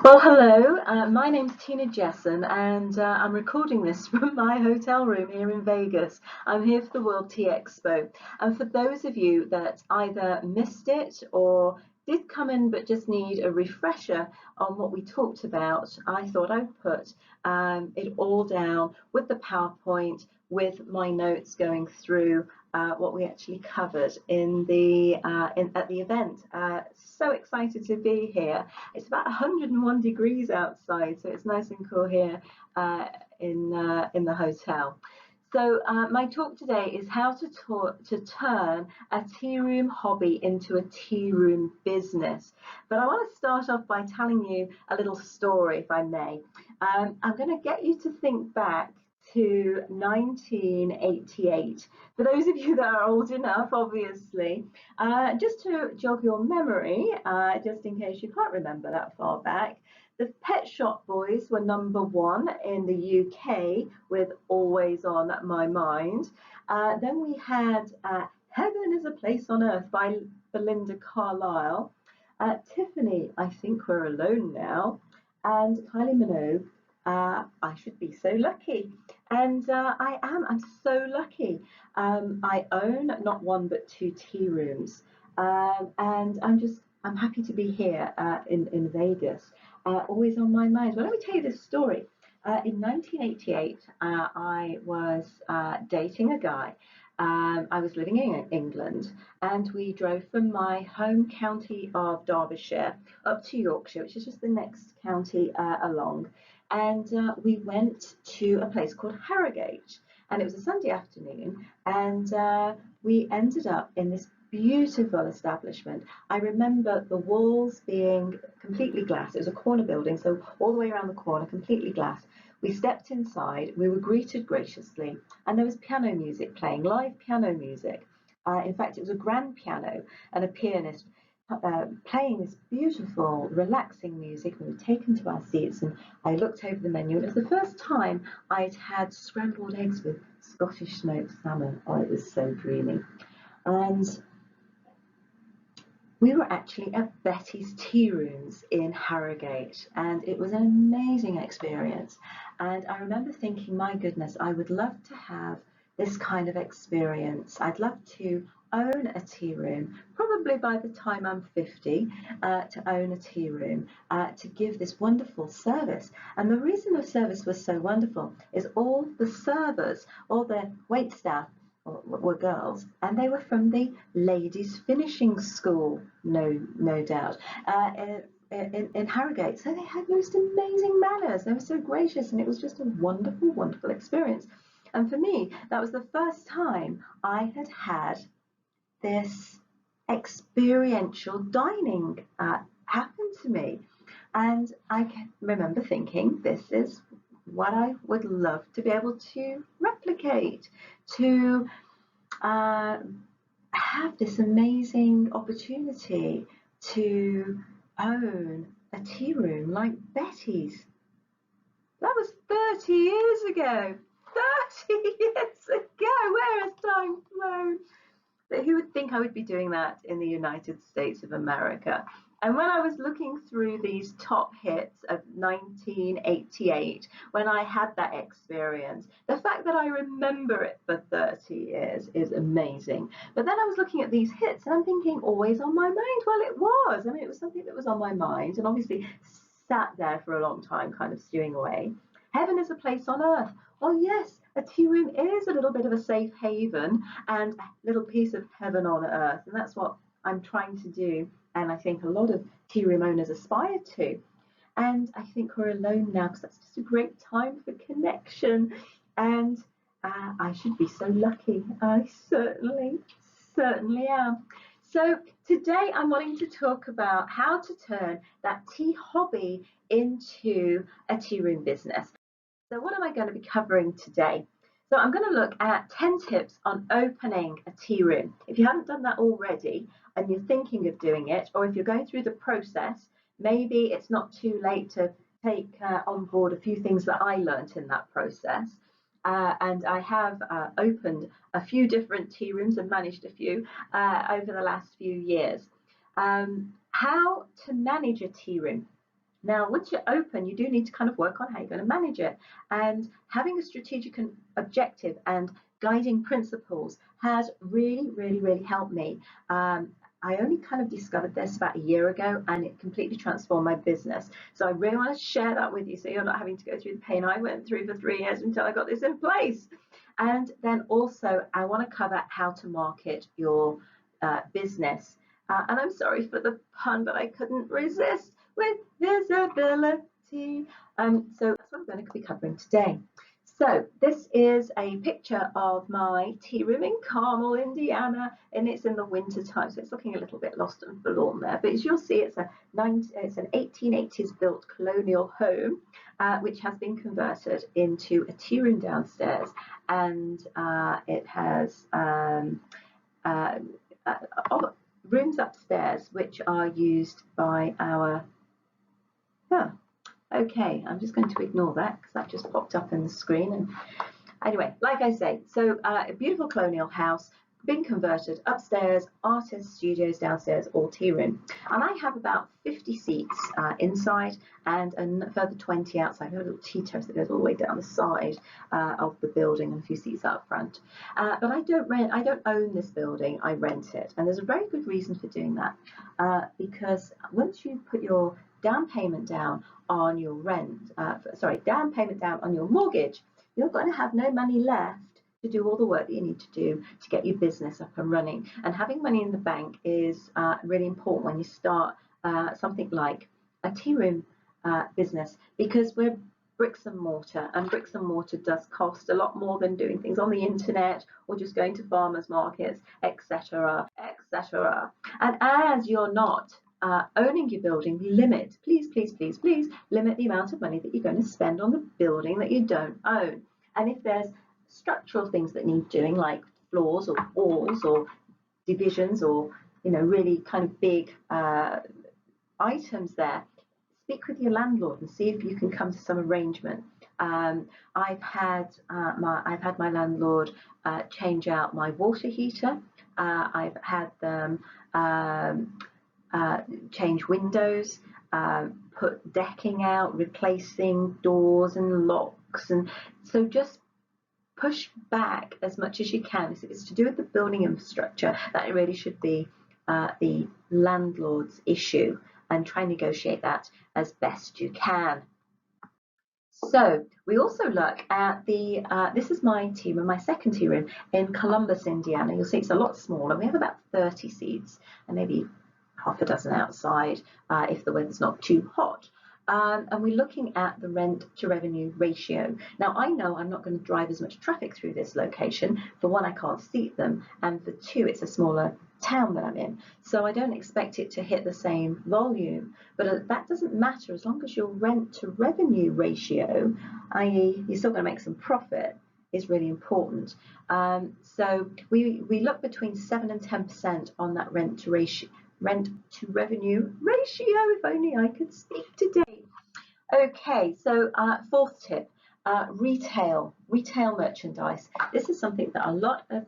Well, hello. My name's Tina Jesson, and I'm recording this from my hotel room here in Vegas. I'm here for the World Tea Expo. And for those of you that either missed it or did come in but just need a refresher on what we talked about, I thought I'd put it all down with the PowerPoint, with my notes going through what we actually covered in at the event. So excited to be here. It's about 101 degrees outside, so it's nice and cool here in the hotel. So my talk today is how to turn a tea room hobby into a tea room business. But I want to start off by telling you a little story, if I may. I'm going to get you to think back to 1988. For those of you that are old enough, obviously, just to jog your memory, just in case you can't remember that far back, the Pet Shop Boys were #1 in the UK with Always on My Mind. Then we had Heaven is a Place on Earth by Belinda Carlisle. Tiffany, I Think We're Alone Now. And Kylie Minogue, I Should Be So Lucky. And I'm so lucky. I own not one but two tea rooms. And I'm happy to be here in Vegas. Always on my mind. Well, let me tell you this story. In 1988, I was dating a guy. I was living in England, and we drove from my home county of Derbyshire up to Yorkshire, which is just the next county along. And we went to a place called Harrogate, and it was a Sunday afternoon, and we ended up in this beautiful establishment. I remember the walls being completely glass. It was a corner building, so all the way around the corner, completely glass. We stepped inside, we were greeted graciously, and there was piano music playing, live piano music. In fact, it was a grand piano and a pianist playing this beautiful, relaxing music. We were taken to our seats, and I looked over the menu, and it was the first time I'd had scrambled eggs with Scottish smoked salmon. Oh, it was so dreamy. And we were actually at Betty's Tea Rooms in Harrogate, and it was an amazing experience. And I remember thinking, my goodness, I would love to have this kind of experience. I'd love to own a tea room, probably by the time I'm 50, to own a tea room, to give this wonderful service. And the reason the service was so wonderful is all the servers, all the wait staff, were girls, and they were from the ladies finishing school, no doubt, in Harrogate. So they had most amazing manners. They were so gracious, and it was just a wonderful experience. And for me, that was the first time I had had this experiential dining happen to me. And I can remember thinking, this is what I would love to be able to replicate, to have this amazing opportunity to own a tea room like Betty's. That was 30 years ago. 30 years ago. Where has time flown? But who would think I would be doing that in the United States of America? And when I was looking through these top hits of 1988, when I had that experience, the fact that I remember it for 30 years is amazing. But then I was looking at these hits, and I'm thinking, always on my mind. Well, it was. I mean, it was something that was on my mind, and obviously sat there for a long time, kind of stewing away. Heaven is a Place on Earth. Well, yes, a tea room is a little bit of a safe haven and a little piece of heaven on earth. And that's what I'm trying to do. And I think a lot of tea room owners aspire to. And I think we're alone now because that's just a great time for connection. And I should be so lucky. I certainly am. So today I'm wanting to talk about how to turn that tea hobby into a tea room business. So what am I going to be covering today? So I'm going to look at 10 tips on opening a tea room. If you haven't done that already and you're thinking of doing it, or if you're going through the process, maybe it's not too late to take on board a few things that I learnt in that process. And I have opened a few different tea rooms and managed a few over the last few years. How to manage a tea room. Now, once you're open, you do need to kind of work on how you're going to manage it. And having a strategic objective and guiding principles has really, really, really helped me. I only kind of discovered this about a year ago, and it completely transformed my business. So I really want to share that with you so you're not having to go through the pain I went through for 3 years until I got this in place. And then also, I want to cover how to market your business. And I'm sorry for the pun, but I couldn't resist with visibility. So that's what I'm going to be covering today. So this is a picture of my tea room in Carmel, Indiana, and it's in the winter time, so it's looking a little bit lost and forlorn there. But as you'll see, it's an 1880s built colonial home, which has been converted into a tea room downstairs, and it has rooms upstairs which are used by our okay, I'm just going to ignore that because that just popped up in the screen. And anyway, like I say, so a beautiful colonial house being converted upstairs, artist studios downstairs, all tea room. And I have about 50 seats inside and a further 20 outside. I have a little tea terrace that goes all the way down the side of the building and a few seats out front. But I don't own this building, I rent it. And there's a very good reason for doing that because once you put your down payment down on your down payment down on your mortgage, you're going to have no money left to do all the work that you need to do to get your business up and running. And having money in the bank is really important when you start something like a tea room business, because we're bricks and mortar, and bricks and mortar does cost a lot more than doing things on the internet or just going to farmers markets, etc., etc. And as you're not owning your building, please limit the amount of money that you're going to spend on the building that you don't own. And if there's structural things that need doing, like floors or walls or divisions or really kind of big items there, speak with your landlord and see if you can come to some arrangement. I've had my landlord change out my water heater. I've had them change windows, put decking out, replacing doors and locks, and so just push back as much as you can. If it's to do with the building infrastructure, that really should be the landlord's issue, and try and negotiate that as best you can. So we also look at this is my tea room, my second tea room in Columbus, Indiana. You'll see it's a lot smaller. We have about 30 seats and maybe half a dozen outside if the weather's not too hot. And we're looking at the rent to revenue ratio. Now, I know I'm not going to drive as much traffic through this location. For one, I can't seat them, and for two, it's a smaller town that I'm in, so I don't expect it to hit the same volume. But that doesn't matter as long as your rent to revenue ratio, i.e. you're still going to make some profit, is really important. So we look between 7 and 10% on that rent to revenue ratio. If only I could speak today. Okay, so fourth tip, retail merchandise. This is something that a lot of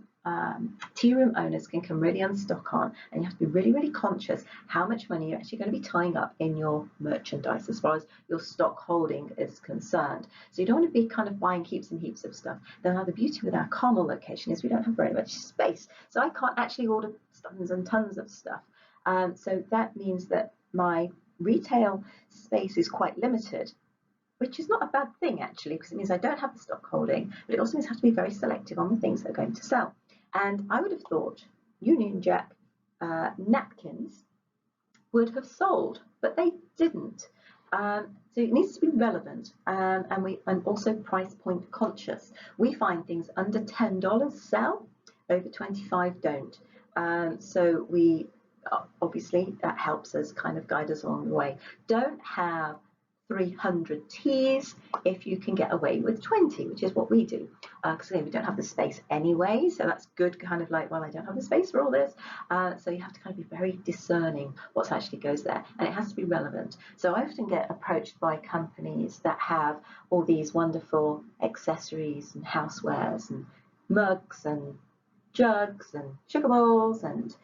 tea room owners can really unstuck on, and you have to be really, really conscious how much money you're actually going to be tying up in your merchandise as far as your stock holding is concerned. So you don't want to be kind of buying heaps and heaps of stuff. Now the beauty with our Carmel location is we don't have very much space, so I can't actually order tons and tons of stuff. So that means that my retail space is quite limited, which is not a bad thing actually, because it means I don't have the stock holding, but it also means I have to be very selective on the things that are going to sell. And I would have thought Union Jack napkins would have sold, but they didn't. So it needs to be relevant, and also price point conscious. We find things under $10 sell, over 25 don't. So we obviously that helps us kind of guide us along the way. Don't have 300 teas if you can get away with 20, which is what we do, because we don't have the space anyway, so that's good, kind of like, well, I don't have the space for all this, so you have to kind of be very discerning what actually goes there, and it has to be relevant. So I often get approached by companies that have all these wonderful accessories and housewares and mugs and jugs and sugar bowls and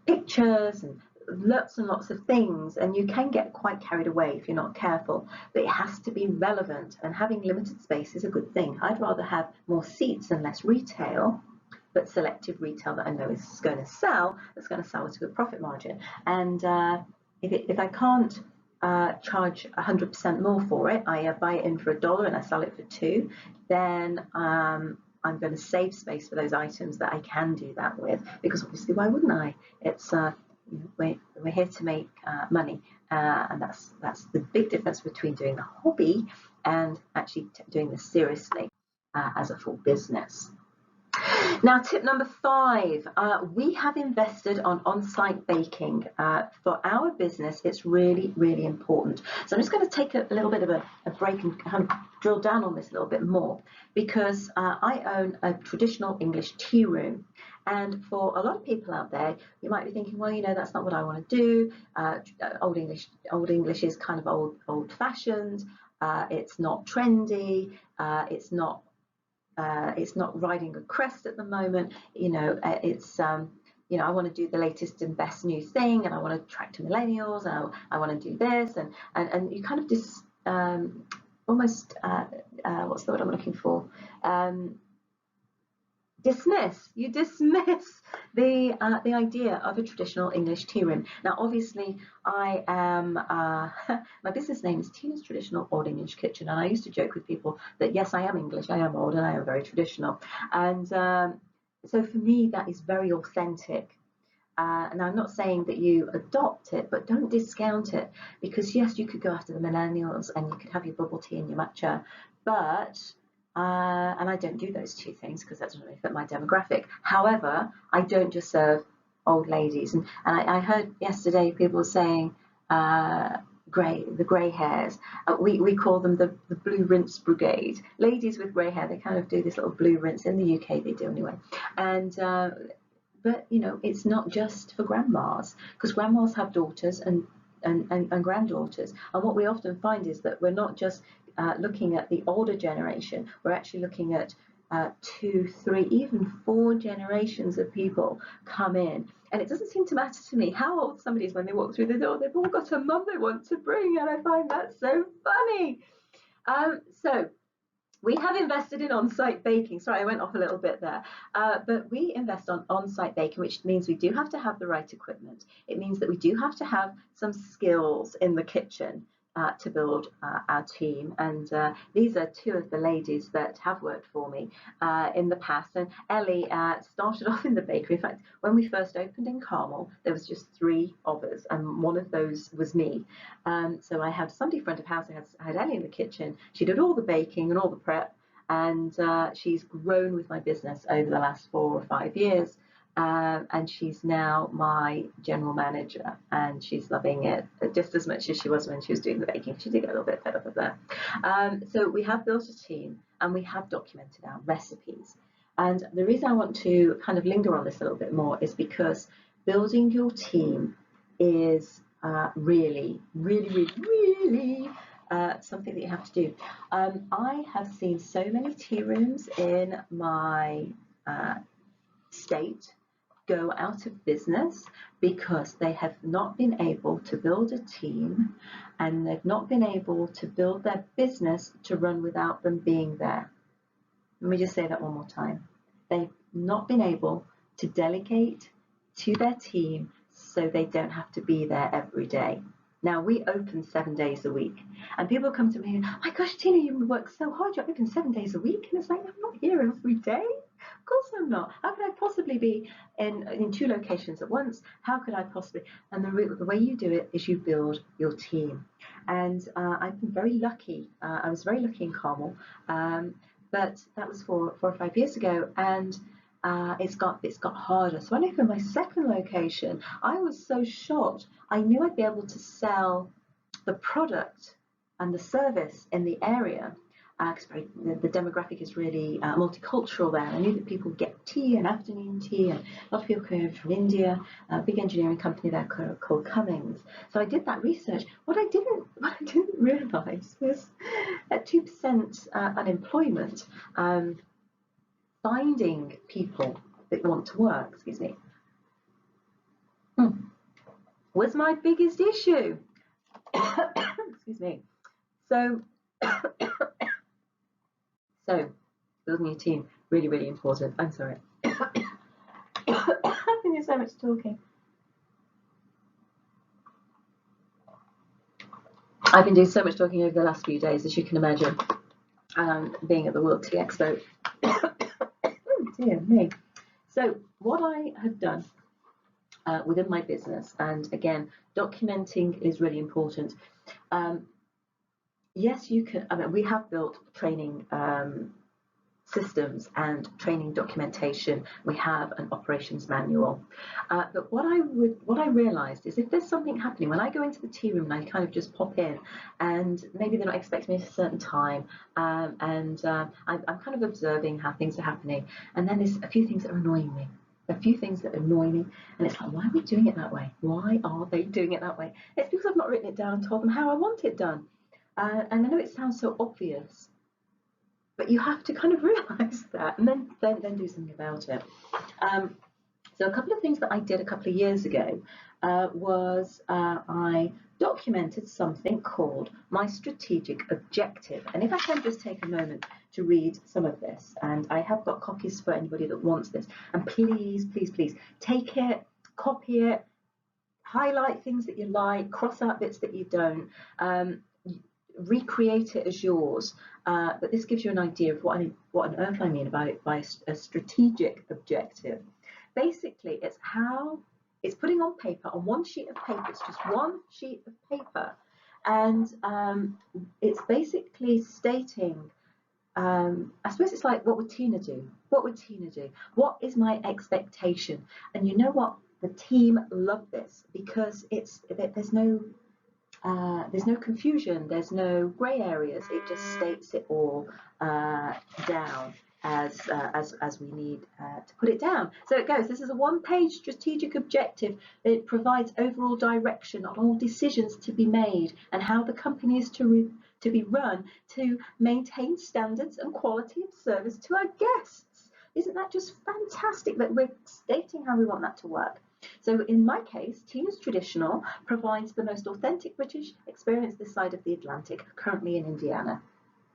pictures and lots and lots of things, and you can get quite carried away if you're not careful, but it has to be relevant, and having limited space is a good thing. I'd rather have more seats and less retail, but selective retail that I know is going to sell, that's going to sell with a good profit margin. And if I can't charge 100% more for it, I buy it in for $1 and I sell it for $2, then I'm going to save space for those items that I can do that with, because obviously why wouldn't I? It's we're here to make money, and that's the big difference between doing a hobby and actually doing this seriously as a full business. Now, tip number 5, we have invested on-site baking. For our business, it's really, really important. So I'm just going to take a little bit of a break and kind of drill down on this a little bit more, because I own a traditional English tea room. And for a lot of people out there, you might be thinking, well, that's not what I want to do. Old English is kind of old-fashioned. It's not trendy. It's not riding a crest at the moment. I want to do the latest and best new thing, and I want to attract millennials, and I want to do this, and you kind of almost what's the word I'm looking for? Dismiss the idea of a traditional English tea room. Now, obviously, I am my business name is Tina's Traditional Old English Kitchen, and I used to joke with people that yes, I am English, I am old, and I am very traditional, and so for me that is very authentic. And I'm not saying that you adopt it, but don't discount it, because yes, you could go after the millennials and you could have your bubble tea and your matcha, but and I don't do those two things because that doesn't really fit my demographic. However, I don't just serve old ladies, and I heard yesterday people saying the grey hairs. We call them the blue rinse brigade. Ladies with grey hair, they kind of do this little blue rinse. In the UK, they do anyway. And but it's not just for grandmas, because grandmas have daughters and granddaughters, and what we often find is that we're not just looking at the older generation, we're actually looking at 2, 3, even 4 generations of people come in. And it doesn't seem to matter to me how old somebody is when they walk through the door. They've all got a mum they want to bring, and I find that so funny. So we have invested in on-site baking. Sorry, I went off a little bit there. But we invest on-site baking, which means we do have to have the right equipment. It means that we do have to have some skills in the kitchen to build our team. And these are 2 of the ladies that have worked for me in the past. And Ellie started off in the bakery. In fact, when we first opened in Carmel, there was just 3 of us, and one of those was me. So I had somebody front of house. I had Ellie in the kitchen. She did all the baking and all the prep, and she's grown with my business over the last 4 or 5 years. And she's now my general manager, and she's loving it just as much as she was when she was doing the baking. She did get a little bit fed up of that. So we have built a team, and we have documented our recipes. And the reason I want to kind of linger on this a little bit more is because building your team is really, really, really, really something that you have to do. I have seen so many tea rooms in my state go out of business because they have not been able to build a team, and they've not been able to build their business to run without them being there. Let me just say that one more time. They've not been able to delegate to their team so they don't have to be there every day. Now, we open 7 days a week, and people come to me and, oh my gosh, Tina, you work so hard, you're open 7 days a week. And it's like, I'm not here every day. Of course I'm not. How could I possibly be in 2 locations at once? How could I possibly? And the way you do it is you build your team. And I've been very lucky. I was very lucky in Carmel, but that was 4 or 5 years ago, and it's got harder. So when I opened my 2nd location, I was so shocked. I knew I'd be able to sell the product and the service in the area, because the demographic is really multicultural there. I knew that people get tea and afternoon tea, and a lot of people came over from India, a big engineering company there called Cummings. So I did that research. What I didn't realise was at 2% unemployment, finding people that want to work, was my biggest issue. Excuse me. So building a team, really, really important. I'm sorry. I've been doing so much talking. I've been doing so much talking over the last few days, as you can imagine, being at the World Tea Expo. Oh, dear me. So what I have done within my business, and again, documenting is really important. Yes, you can. I mean, we have built training systems and training documentation. We have an operations manual. But what I realized is if there's something happening, when I go into the tea room and I kind of just pop in, and maybe they're not expecting me at a certain time, I'm kind of observing how things are happening, and then there's a few things that are annoying me. A few things that annoy me, and it's like, why are we doing it that way? Why are they doing it that way? It's because I've not written it down and told them how I want it done. And I know it sounds so obvious, but you have to kind of realize that and then do something about it. So a couple of things that I did a couple of years ago was I documented something called my strategic objective. And if I can just take a moment to read some of this, and I have got copies for anybody that wants this, and please, please, please take it, copy it, highlight things that you like, cross out bits that you don't, recreate it as yours. But this gives you an idea of what on earth I mean by a strategic objective. Basically, it's putting on paper, on one sheet of paper. It's just one sheet of paper, and it's basically stating, I suppose it's like, what would Tina do? What would Tina do? What is my expectation? And you know what? The team love this because there's no confusion, there's no grey areas. It just states it all down as we need to put it down. So it goes, this is a one-page strategic objective. It provides overall direction on all decisions to be made and how the company is to be run to maintain standards and quality of service to our guests. Isn't that just fantastic that we're stating how we want that to work? So in my case, Tina's Traditional provides the most authentic British experience this side of the Atlantic, currently in Indiana.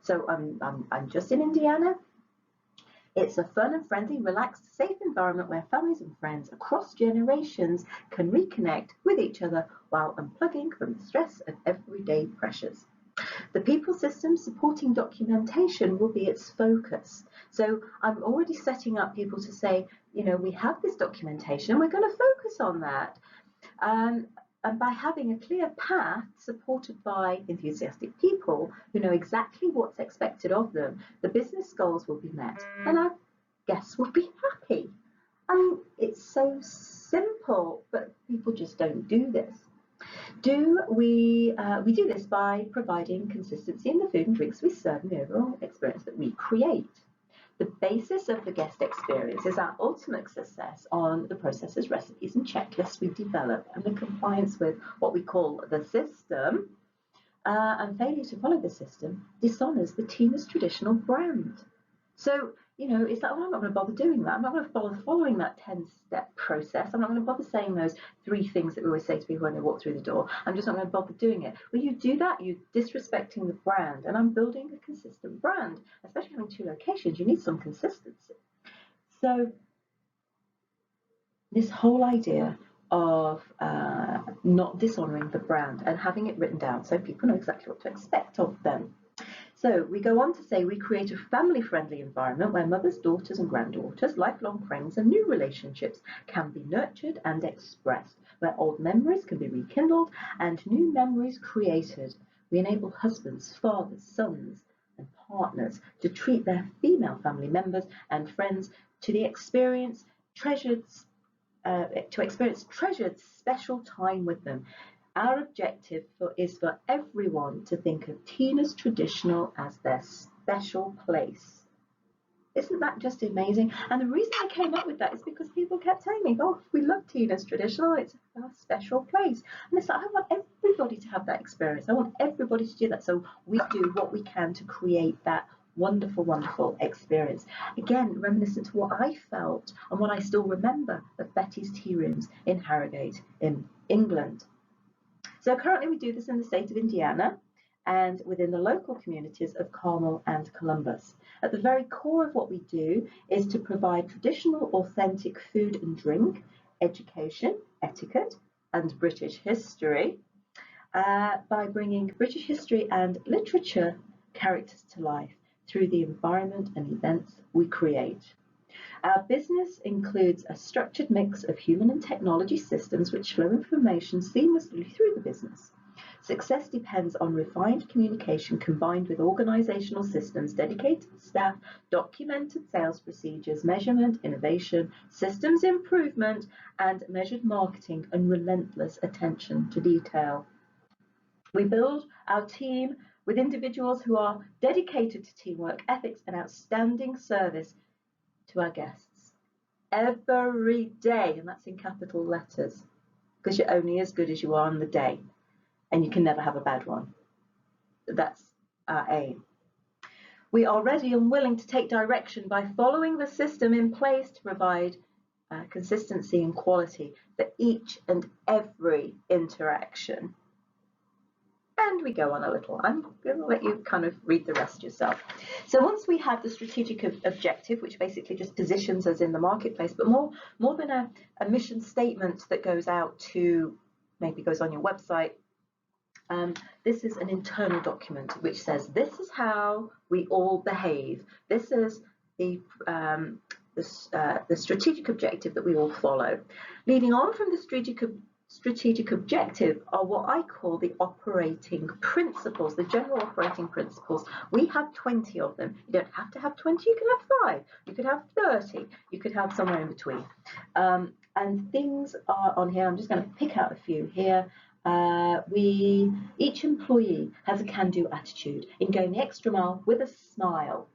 So I'm just in Indiana. It's a fun and friendly, relaxed, safe environment where families and friends across generations can reconnect with each other while unplugging from the stress of everyday pressures. The people system supporting documentation will be its focus. So I'm already setting up people to say, you know, we have this documentation and we're going to focus on that. And by having a clear path supported by enthusiastic people who know exactly what's expected of them, the business goals will be met and our guests will be happy. I mean, it's so simple, but people just don't do this. We do this by providing consistency in the food and drinks we serve and the overall experience that we create. The basis of the guest experience is our ultimate success on the processes, recipes and checklists we develop, and the compliance with what we call the system, and failure to follow the system dishonours the Tina's Traditional brand. So, you know, it's like, oh, I'm not going to bother doing that. I'm not going to bother following that 10-step process. I'm not going to bother saying those 3 things that we always say to people when they walk through the door. I'm just not going to bother doing it. When you do that, you're disrespecting the brand. And I'm building a consistent brand. Especially having 2 locations, you need some consistency. So this whole idea of not dishonouring the brand and having it written down so people know exactly what to expect of them. So we go on to say we create a family-friendly environment where mothers, daughters and granddaughters, lifelong friends and new relationships can be nurtured and expressed, where old memories can be rekindled and new memories created. We enable husbands, fathers, sons and partners to treat their female family members and friends to experience treasured special time with them. Our objective is for everyone to think of Tina's Traditional as their special place. Isn't that just amazing? And the reason I came up with that is because people kept telling me, oh, we love Tina's Traditional, it's our special place. And it's like, I want everybody to have that experience. I want everybody to do that. So we do what we can to create that wonderful, wonderful experience. Again, reminiscent to what I felt and what I still remember of Betty's Tea Rooms in Harrogate in England. So currently we do this in the state of Indiana and within the local communities of Carmel and Columbus. At the very core of what we do is to provide traditional, authentic food and drink, education, etiquette, and British history by bringing British history and literature characters to life through the environment and events we create. Our business includes a structured mix of human and technology systems which flow information seamlessly through the business. Success depends on refined communication combined with organizational systems, dedicated staff, documented sales procedures, measurement, innovation, systems improvement, and measured marketing and relentless attention to detail. We build our team with individuals who are dedicated to teamwork, ethics, and outstanding service to our guests every day, and that's in capital letters, because you're only as good as you are on the day, and you can never have a bad one. That's our aim. We are ready and willing to take direction by following the system in place to provide consistency and quality for each and every interaction. And we go on a little. I'm going to let you kind of read the rest yourself. So once we have the strategic objective, which basically just positions us in the marketplace, but more than a mission statement that goes out to, maybe goes on your website, this is an internal document which says this is how we all behave. This is the strategic objective that we all follow. Leading on from the strategic objective are what I call the operating principles, the general operating principles. We have 20 of them. You don't have to have 20, you can have 5, you could have 30, you could have somewhere in between. And things are on here. I'm just going to pick out a few here. Each employee has a can-do attitude in going the extra mile with a smile.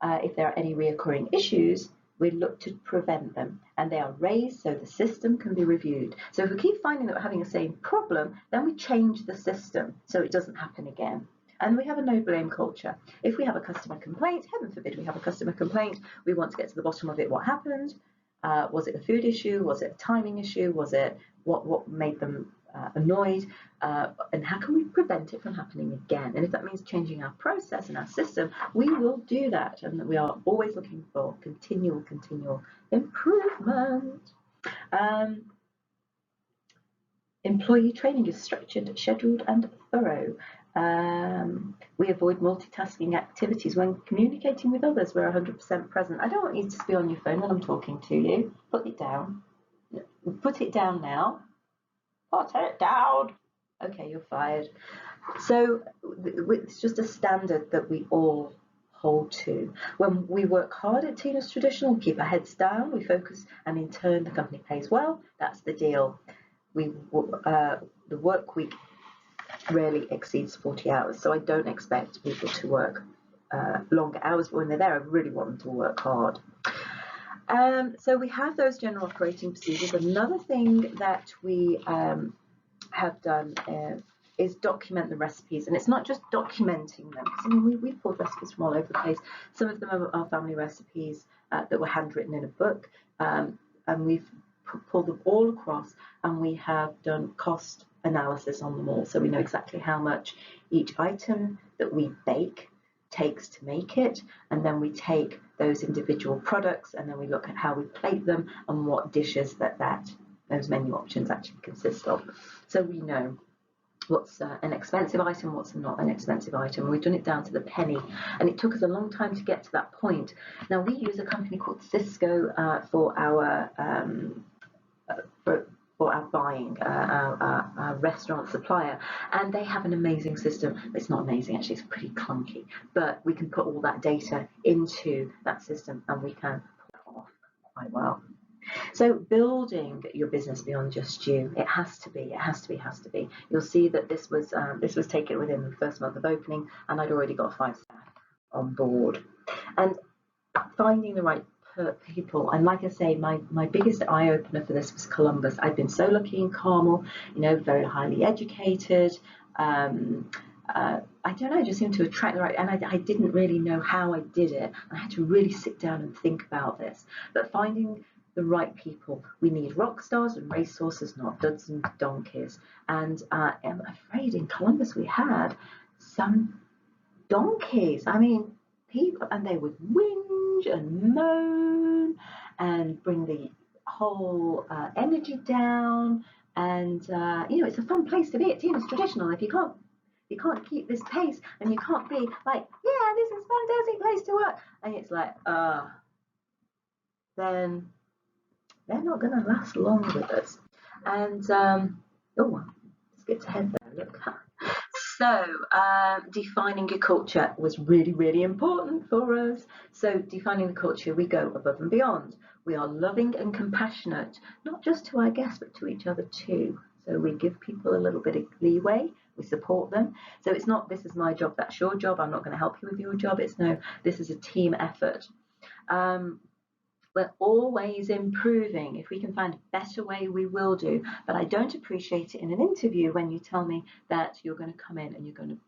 If there are any reoccurring issues, we look to prevent them, and they are raised so the system can be reviewed. So if we keep finding that we're having the same problem, then we change the system so it doesn't happen again. And we have a no blame culture. If we have a customer complaint, heaven forbid we have a customer complaint, we want to get to the bottom of it. What happened? Was it a food issue? Was it a timing issue? Was it what made them annoyed? And how can we prevent it from happening again? And if that means changing our process and our system, we will do that. And we are always looking for continual improvement. Employee training is structured, scheduled, and thorough. We avoid multitasking activities. When communicating with others, we're 100% present. I don't want you to be on your phone when I'm talking to you. Put it down. Put it down now. Put it down. Okay, you're fired. So it's just a standard that we all hold to. When we work hard at Tina's Traditional, keep our heads down, we focus, and in turn the company pays well. That's the deal. The work week rarely exceeds 40 hours, so I don't expect people to work longer hours, but when they're there, I really want them to work hard. So we have those general operating procedures. Another thing that we have done is document the recipes, and it's not just documenting them, because I mean we pulled recipes from all over the place. Some of them are family recipes that were handwritten in a book, and we've pulled them all across, and we have done cost analysis on them all, so we know exactly how much each item that we bake takes to make it, and then we take those individual products and then we look at how we plate them and what dishes those menu options actually consist of. So we know what's an expensive item, what's not an expensive item. We've done it down to the penny, and it took us a long time to get to that point. Now we use a company called Cisco for our buying, our restaurant supplier, and they have an amazing system. It's not amazing, actually, it's pretty clunky, but we can put all that data into that system and we can pull it off quite well. So building your business beyond just you, it has to be. You'll see that this was taken within the first month of opening, and I'd already got 5 staff on board. And finding the right people, and like I say, my biggest eye-opener for this was Columbus. I've been so lucky in Carmel, very highly educated. I don't know, just seemed to attract the right, and I didn't really know how I did it. I had to really sit down and think about this. But finding the right people. We need rock stars and racehorses, not duds and donkeys. And I'm afraid in Columbus we had some donkeys. I mean, people, and they would whinge and moan and bring the whole energy down. And it's a fun place to be. It's traditional. If you can't keep this pace, and you can't be like, yeah, this is a fantastic place to work, and it's like, then they're not going to last long with us. And skipped ahead there. Look. So defining your culture was really, really important for us. So defining the culture, we go above and beyond. We are loving and compassionate, not just to our guests, but to each other too. So we give people a little bit of leeway. We support them. So it's not, this is my job, that's your job, I'm not going to help you with your job. It's no, this is a team effort. We're always improving. If we can find a better way, we will do. But I don't appreciate it in an interview when you tell me that you're going to come in and you're going to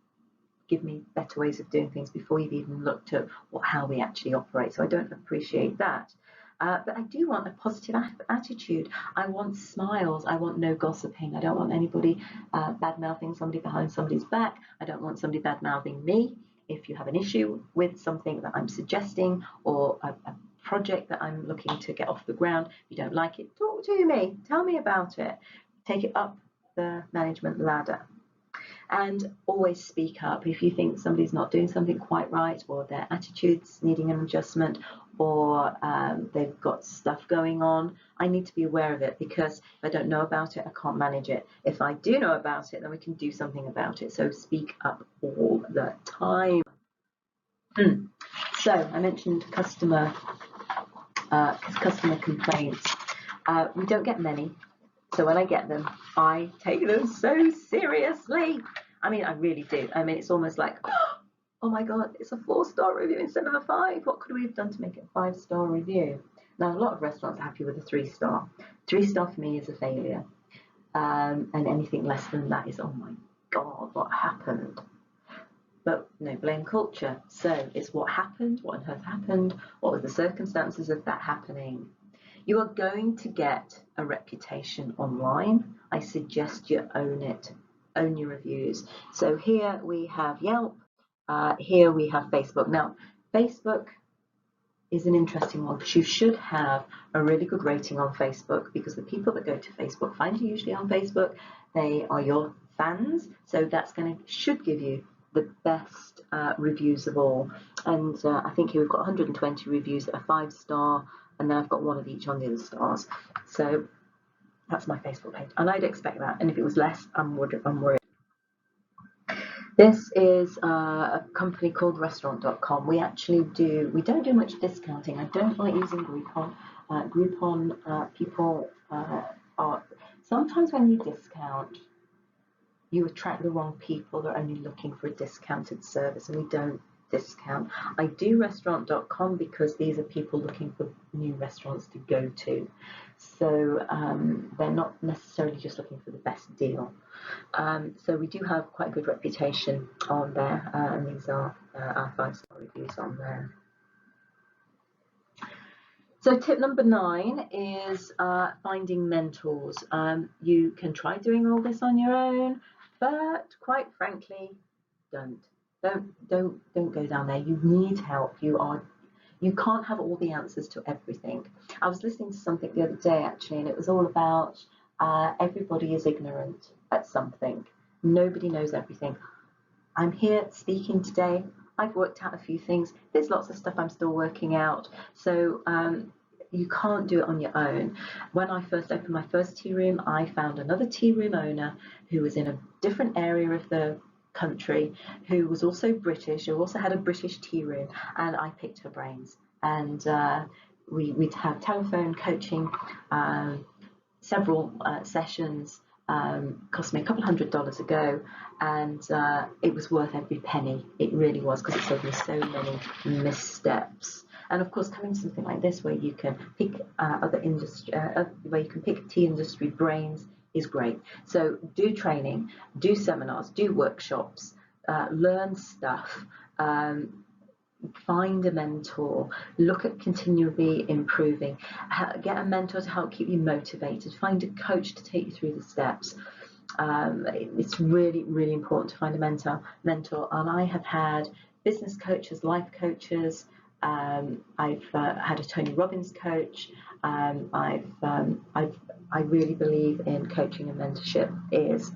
give me better ways of doing things before you've even looked at how we actually operate. So I don't appreciate that. But I do want a positive attitude. I want smiles. I want no gossiping. I don't want anybody bad-mouthing somebody behind somebody's back. I don't want somebody bad-mouthing me. If you have an issue with something that I'm suggesting or a project that I'm looking to get off the ground, if you don't like it, talk to me. Tell me about it. Take it up the management ladder. And always speak up if you think somebody's not doing something quite right, or their attitude's needing an adjustment, or they've got stuff going on. I need to be aware of it, because if I don't know about it, I can't manage it. If I do know about it, then we can do something about it. So speak up all the time. So I mentioned customer complaints. We don't get many. So when I get them, I take them so seriously. I mean, I really do. I mean, it's almost like, oh my God, it's a 4-star review instead of a 5. What could we have done to make it a 5-star review? Now, a lot of restaurants are happy with a 3-star. 3-star for me is a failure. And anything less than that is, oh my God, what happened? But no blame culture. So it's what happened, what on earth happened, what were the circumstances of that happening? You are going to get a reputation online. I suggest you own it. Own your reviews. So here we have Yelp. Here we have Facebook. Now, Facebook is an interesting one, because you should have a really good rating on Facebook, because the people that go to Facebook find you usually on Facebook. They are your fans. So that's should give you the best reviews of all. And I think here we've got 120 reviews that are 5-star. And then I've got one of each on the other stars. So that's my Facebook page. And I'd expect that. And if it was less, I'm worried. This is a company called Restaurant.com. We don't do much discounting. I don't like using Groupon. Groupon people are, sometimes when you discount, you attract the wrong people that are only looking for a discounted service, and we don't discount. I do Restaurant.com because these are people looking for new restaurants to go to. So they're not necessarily just looking for the best deal. So we do have quite a good reputation on there, and these are our 5-star reviews on there. So tip number 9 is finding mentors. You can try doing all this on your own, but quite frankly, don't go down there. You need help. You can't have all the answers to everything. I was listening to something the other day actually, and it was all about everybody is ignorant at something. Nobody knows everything. I'm here speaking today. I've worked out a few things. There's lots of stuff I'm still working out. So you can't do it on your own. When I first opened my first tea room, I found another tea room owner who was in a different area of the country, who was also British, who also had a British tea room, and I picked her brains. And we'd have telephone coaching, several sessions. Cost me a couple $100 a go, and it was worth every penny. It really was, because it saved me so many missteps. And of course, coming to something like this, where you can pick where you can pick tea industry brains, is great. So do training, do seminars, do workshops, learn stuff. find a mentor, look at continually improving, get a mentor to help keep you motivated, find a coach to take you through the steps. It's really, really important to find a mentor. And I have had business coaches, life coaches. I've had a Tony Robbins coach. I really believe in coaching, and mentorship is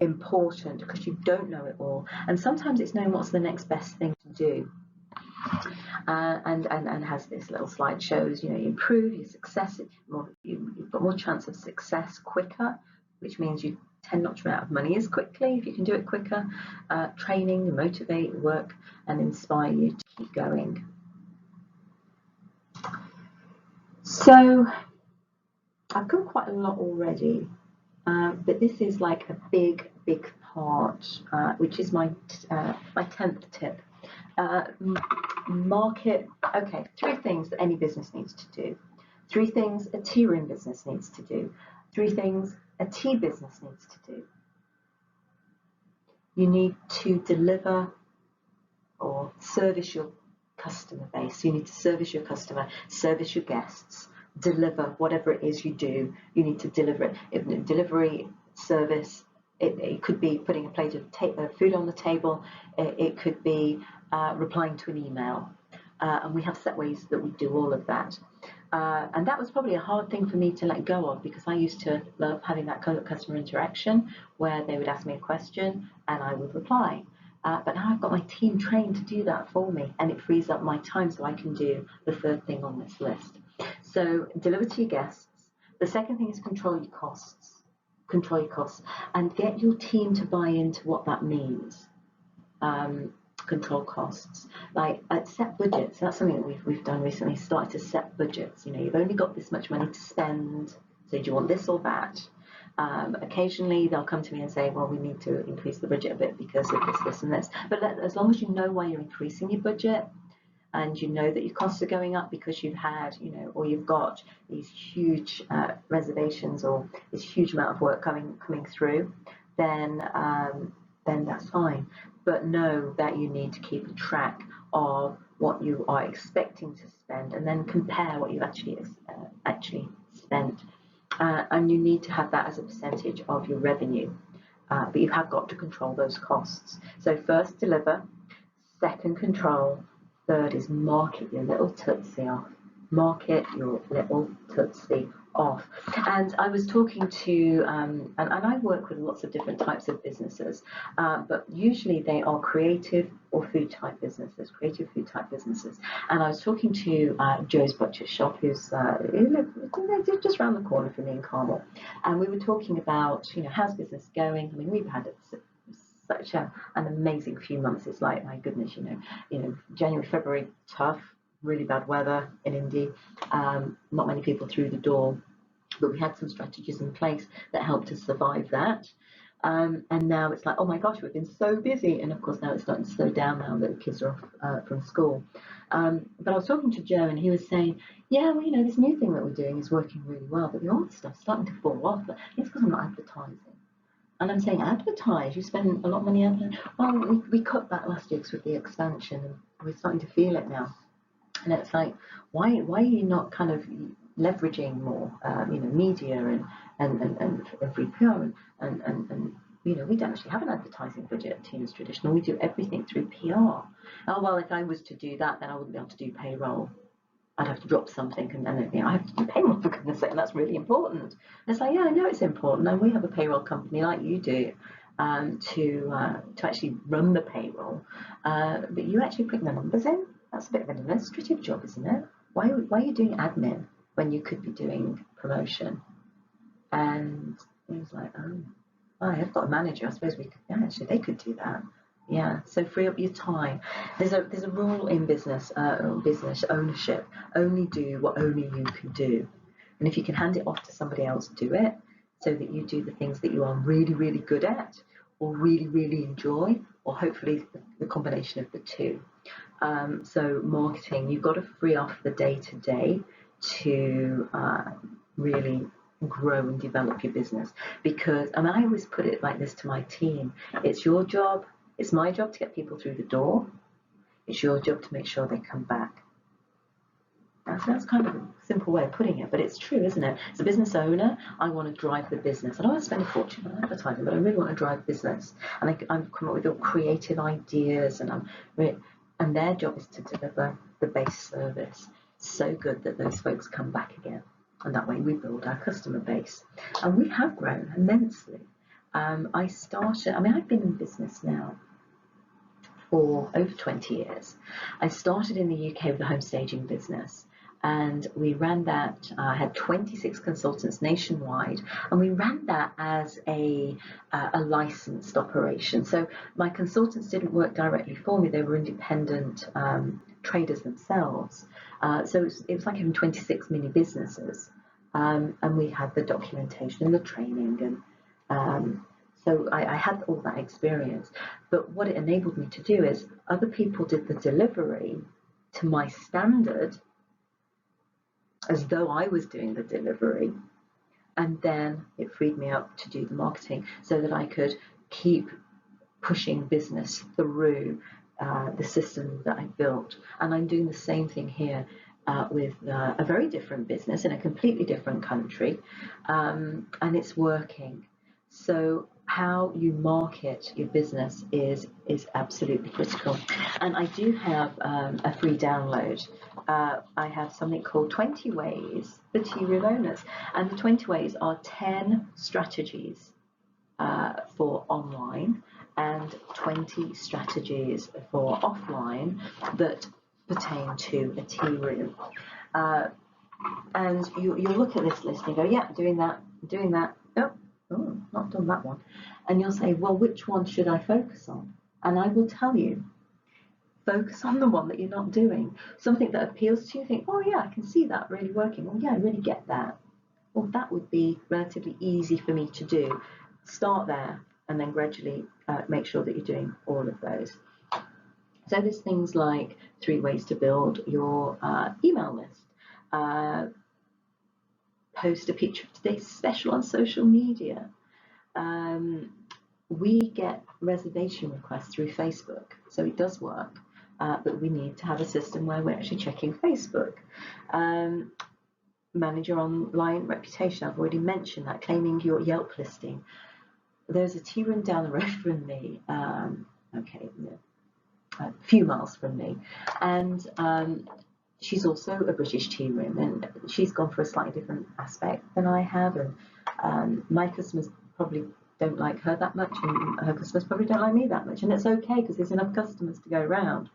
important because you don't know it all. And sometimes it's knowing what's the next best thing to do. And has this little slide shows, you improve your success, you've got more chance of success quicker, which means you tend not to run out of money as quickly if you can do it quicker. Training, motivate, work, and inspire you to keep going. So I've got quite a lot already, but this is like a big part, which is my 10th tip. Market. Okay, 3 things that any business needs to do. 3 things a tea room business needs to do. 3 things a tea business needs to do. You need to deliver or service your customer base. You need to service your customer, service your guests, deliver whatever it is you do. You need to deliver it. Delivery, service, it could be putting a plate of food on the table. It could be replying to an email. And we have set ways that we do all of that. And that was probably a hard thing for me to let go of, because I used to love having that kind of customer interaction where they would ask me a question and I would reply. But now I've got my team trained to do that for me, and it frees up my time so I can do the 3rd thing on this list. So deliver to your guests. The 2nd thing is control your costs. Control your costs and get your team to buy into what that means. Control costs, like set budgets. That's something that we've done recently. Started to set budgets. You've only got this much money to spend. So do you want this or that? Occasionally they'll come to me and say, well, we need to increase the budget a bit because of this, and this. But as long as you know why you're increasing your budget, and you know that your costs are going up because you've had, or you've got these huge reservations or this huge amount of work coming through, then that's fine. But know that you need to keep a track of what you are expecting to spend, and then compare what you've actually spent. And you need to have that as a percentage of your revenue. But you have got to control those costs. So first, deliver. 2nd, control. 3rd is market your little tootsie off. Market your little tootsie off. And I was talking to, and I work with lots of different types of businesses, but usually they are creative or food type businesses, And I was talking to Joe's Butcher Shop, who's just around the corner from me in Carmel. And we were talking about, how's business going? I mean, we've had such an amazing few months. It's like, my goodness, January, February, tough, really bad weather in Indy, not many people through the door, but we had some strategies in place that helped us survive that. And now it's like, oh my gosh, we've been so busy. And of course now it's starting to slow down now that the kids are off from school. But I was talking to Joe and he was saying, yeah, well, this new thing that we're doing is working really well, but the old stuff's starting to fall off. But it's because I'm not advertising. And I'm saying, advertise? You spend a lot of money advertising? Well, we cut back last year because with the expansion, and we're starting to feel it now. And it's like, why are you not kind of leveraging more, media and free PR and we don't actually have an advertising budget at Tina's Traditional. We do everything through PR. Oh well, if I was to do that, then I wouldn't be able to do payroll. I'd have to drop something, and then I have to do payroll, for goodness sake, and that's really important. And it's like, yeah, I know it's important, and we have a payroll company like you do to actually run the payroll, but you actually put the numbers in. That's a bit of an administrative job, isn't it? Why are you doing admin when you could be doing promotion? And he was like, oh, I've got a manager. I suppose actually they could do that. Yeah, so free up your time. There's a rule in business ownership. Only do what only you can do. And if you can hand it off to somebody else, do it, so that you do the things that you are really, really good at, or really, really enjoy, or hopefully the combination of the two. So marketing, you've got to free off the day-to-day to really grow and develop your business. Because, and I always put it like this to my team, it's your job, it's my job to get people through the door. It's your job to make sure they come back. That sounds kind of a simple way of putting it, but it's true, isn't it? As a business owner, I want to drive the business. I don't want to spend a fortune on advertising, but I really want to drive business. And I'm coming up with all creative ideas, and their job is to deliver the base service so good that those folks come back again. And that way we build our customer base. And we have grown immensely. I've been in business now for over 20 years. I started in the UK with a home staging business, and we ran that. I had 26 consultants nationwide, and we ran that as a licensed operation. So my consultants didn't work directly for me; they were independent traders themselves. So it was like having 26 mini businesses, and we had the documentation and the training, and so I had all that experience. But what it enabled me to do is other people did the delivery to my standard, as though I was doing the delivery, and then it freed me up to do the marketing so that I could keep pushing business through the system that I built. And I'm doing the same thing here with a very different business in a completely different country, and it's working. So how you market your business is absolutely critical. And I do have a free download. I have something called 20 Ways for Tea Room Owners. And the 20 Ways are 10 strategies for online and 20 strategies for offline that pertain to a tea room. And you'll look at this list and go, yeah, doing that. Oh, not done that one. And you'll say, well, which one should I focus on? And I will tell you, focus on the one that you're not doing. Something that appeals to you, think, oh yeah, I can see that really working. Oh yeah, I really get that. Well, that would be relatively easy for me to do. Start there and then gradually make sure that you're doing all of those. So there's things like 3 ways to build your email list. Post a picture of today's special on social media. We get reservation requests through Facebook, so it does work, but we need to have a system where we're actually checking Facebook. Manage your online reputation. I've already mentioned that, claiming your Yelp listing. There's a tea room down the road from me, a few miles from me, and she's also a British tea room, and she's gone for a slightly different aspect than I have, and my customers probably don't like her that much, and her customers probably don't like me that much, and it's okay because there's enough customers to go around.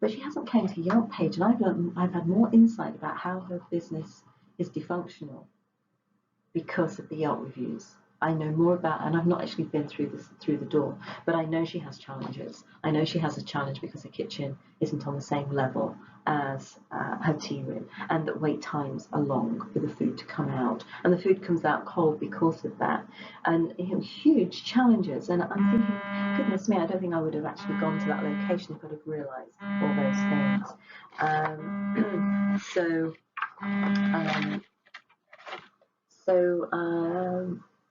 But she hasn't came to Yelp page, and I've had more insight about how her business is dysfunctional because of the Yelp reviews. I know more about, and I've not actually been through the door, but I know she has challenges. I know she has a challenge because her kitchen isn't on the same level as her tea room, and that wait times are long for the food to come out, and the food comes out cold because of that, and huge challenges. And I'm thinking, goodness me, I don't think I would have actually gone to that location if I'd have realised all those things.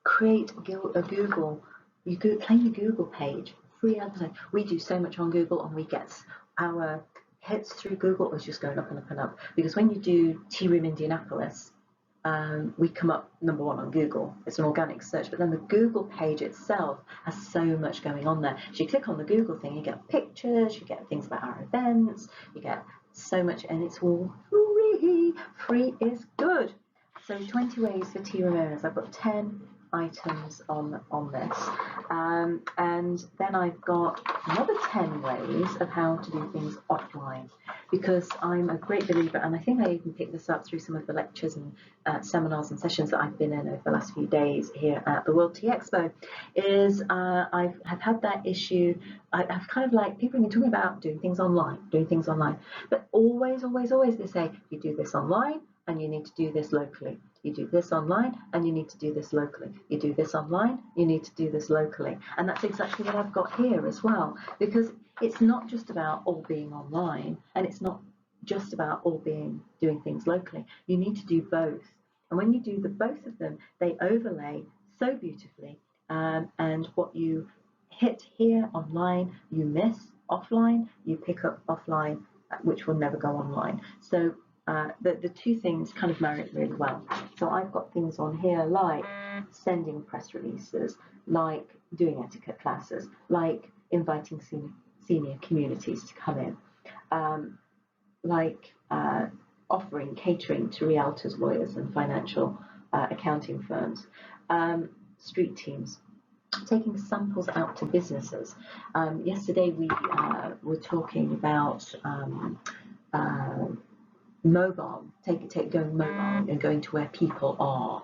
Create a Google. Claim your Google page, free advertising. We do so much on Google, and we get our hits through Google is just going up and up and up. Because when you do Tea Room Indianapolis, we come up number 1 on Google. It's an organic search, but then the Google page itself has so much going on there. So you click on the Google thing, you get pictures, you get things about our events, you get so much, and it's all free. Free is good. So 20 ways for tea room owners. I've got 10 items on this, and then I've got another 10 ways of how to do things offline, because I'm a great believer, and I think I even picked this up through some of the lectures and seminars and sessions that I've been in over the last few days here at the World Tea Expo, is I've had that issue. I've kind of like, people have been talking about doing things online, but always they say, you do this online and you need to do this locally. You do this online and you need to do this locally. You do this online, you need to do this locally. And that's exactly what I've got here as well, because it's not just about all being online, and it's not just about all doing things locally. You need to do both. And when you do both of them, they overlay so beautifully. And what you hit here online, you miss offline, you pick up offline, which will never go online. So the two things kind of marry it really well. So I've got things on here like sending press releases, like doing etiquette classes, like inviting senior communities to come in, like offering catering to realtors, lawyers, and financial accounting firms, street teams, taking samples out to businesses. Yesterday we were talking about mobile, going mobile and going to where people are.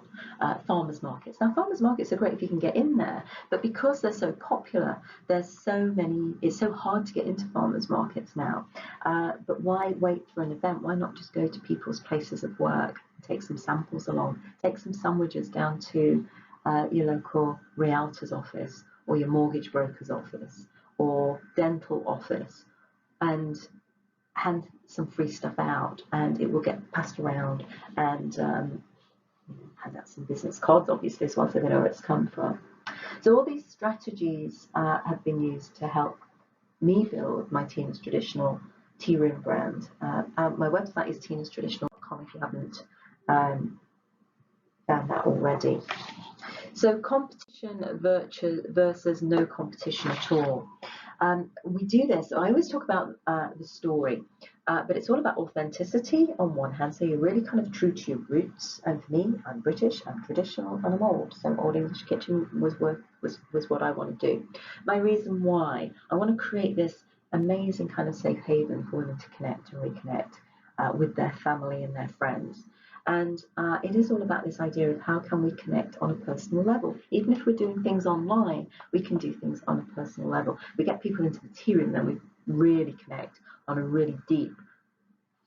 Farmers markets. Now, farmers markets are great if you can get in there, but because they're so popular, there's so many. It's so hard to get into farmers markets now. But why wait for an event? Why not just go to people's places of work, take some samples along, take some sandwiches down to your local realtor's office or your mortgage broker's office or dental office, and hand some free stuff out, and it will get passed around, and hand out some business cards, obviously, as well, so they know where it's come from. So all these strategies have been used to help me build my Tina's Traditional tea room brand. My website is tinastraditional.com if you haven't found that already. So competition versus no competition at all. We do this. I always talk about the story, but it's all about authenticity on one hand. So you're really kind of true to your roots. And for me, I'm British, I'm traditional, and I'm old. So Old English Kitchen was what I want to do. My reason why I want to create this amazing kind of safe haven for women to connect and reconnect with their family and their friends. And it is all about this idea of how can we connect on a personal level. Even if we're doing things online, we can do things on a personal level. We get people into the tea room, then we really connect on a really deep,